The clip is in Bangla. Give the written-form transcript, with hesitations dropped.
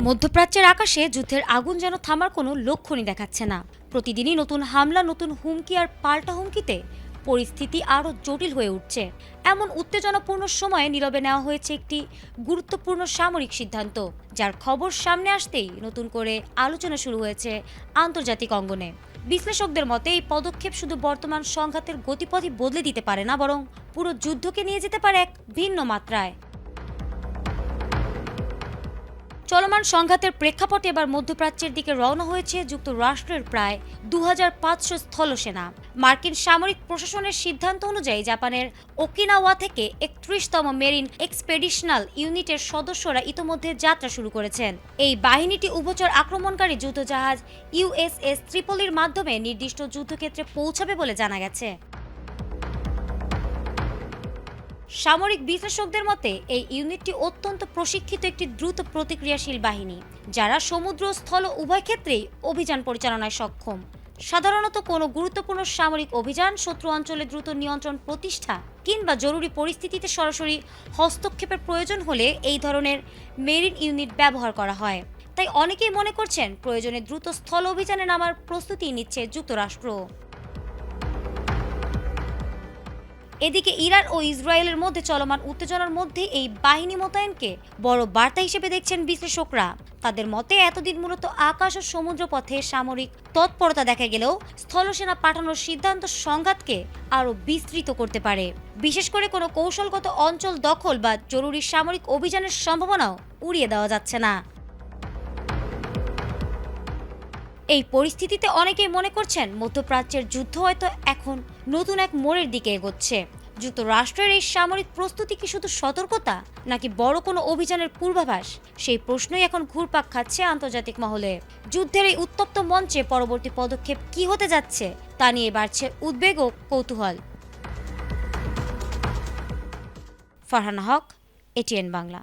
মধ্যপ্রাচ্যের আকাশে যুদ্ধের আগুন যেন থামার কোনো লক্ষণই দেখাচ্ছে না। প্রতিদিনই নতুন হামলা, নতুন হুমকি আর পাল্টা হুমকিতে পরিস্থিতি আরও জটিল হয়ে উঠছে। এমন উত্তেজনাপূর্ণ সময়ে নীরবে নেওয়া হয়েছে একটি গুরুত্বপূর্ণ সামরিক সিদ্ধান্ত, যার খবর সামনে আসতেই নতুন করে আলোচনা শুরু হয়েছে আন্তর্জাতিক অঙ্গনে। বিশ্লেষকদের মতে এই পদক্ষেপ শুধু বর্তমান সংঘাতের গতিপথই বদলে দিতে পারে না, বরং পুরো যুদ্ধকে নিয়ে যেতে পারে এক ভিন্ন মাত্রায়। চলমান সংঘাতের প্রেক্ষাপটে এবার মধ্যপ্রাচ্যের দিকে রওনা হয়েছে যুক্তরাষ্ট্রের প্রায় 2500 স্থলসেনা। মার্কিন সামরিক প্রশাসনের সিদ্ধান্ত অনুযায়ী জাপানের ওকিনাওয়া থেকে 31তম মেরিন এক্সপেডিশনাল ইউনিটের সদস্যরা ইতোমধ্যে যাত্রা শুরু করেছেন। এই বাহিনীটি উভচর আক্রমণকারী যুদ্ধজাহাজ ইউএসএস ত্রিপলির মাধ্যমে নির্দিষ্ট যুদ্ধক্ষেত্রে পৌঁছাবে বলে জানা গেছে। সামরিক বিশ্লেষকদের মতে এই ইউনিটটি অত্যন্ত প্রশিক্ষিত একটি দ্রুত প্রতিক্রিয়াশীল বাহিনী, যারা সমুদ্র স্থল উভয় ক্ষেত্রেই অভিযান পরিচালনায় সক্ষম। সাধারণত কোনো গুরুত্বপূর্ণ সামরিক অভিযান, শত্রু অঞ্চলে দ্রুত নিয়ন্ত্রণ প্রতিষ্ঠা কিংবা জরুরি পরিস্থিতিতে সরাসরি হস্তক্ষেপের প্রয়োজন হলে এই ধরনের মেরিন ইউনিট ব্যবহার করা হয়। তাই অনেকেই মনে করছেন প্রয়োজনে দ্রুত স্থল অভিযানে নামার প্রস্তুতি নিচ্ছে যুক্তরাষ্ট্র। এদিকে ইরান ও ইসরায়েলের মধ্যে চলমান উত্তেজনার মধ্যে এই বাহিনী মোতায়েনকে বড় বার্তা হিসেবে দেখছেন বিশ্লেষকরা। তাদের মতে এতদিন মূলত আকাশ ও সমুদ্র পথে সামরিক তৎপরতা দেখা গেলেও স্থলসেনা পাঠানোর সিদ্ধান্ত সংঘাতকে আরও বিস্তৃত করতে পারে। বিশেষ করে কোনো কৌশলগত অঞ্চল দখল বা জরুরি সামরিক অভিযানের সম্ভাবনাও উড়িয়ে দেওয়া যাচ্ছে না। এই পরিস্থিতিতে অনেকেই মনে করছেন মধ্যপ্রাচ্যের যুদ্ধ হয়তো এখন নতুন এক মোড়ের দিকে এগোচ্ছে। যুক্তরাষ্ট্রের এই সামরিক প্রস্তুতি কি শুধু সতর্কতা, নাকি বড় কোনো অভিযানের পূর্বাভাস? সেই প্রশ্নই এখন ঘুরপাক খাচ্ছে আন্তর্জাতিক মহলে। যুদ্ধের এই উত্তপ্ত মঞ্চে পরবর্তী পদক্ষেপ কি হতে যাচ্ছে তা নিয়ে বাড়ছে উদ্বেগ ও কৌতূহল। ফারহানা হক, এটিএন বাংলা।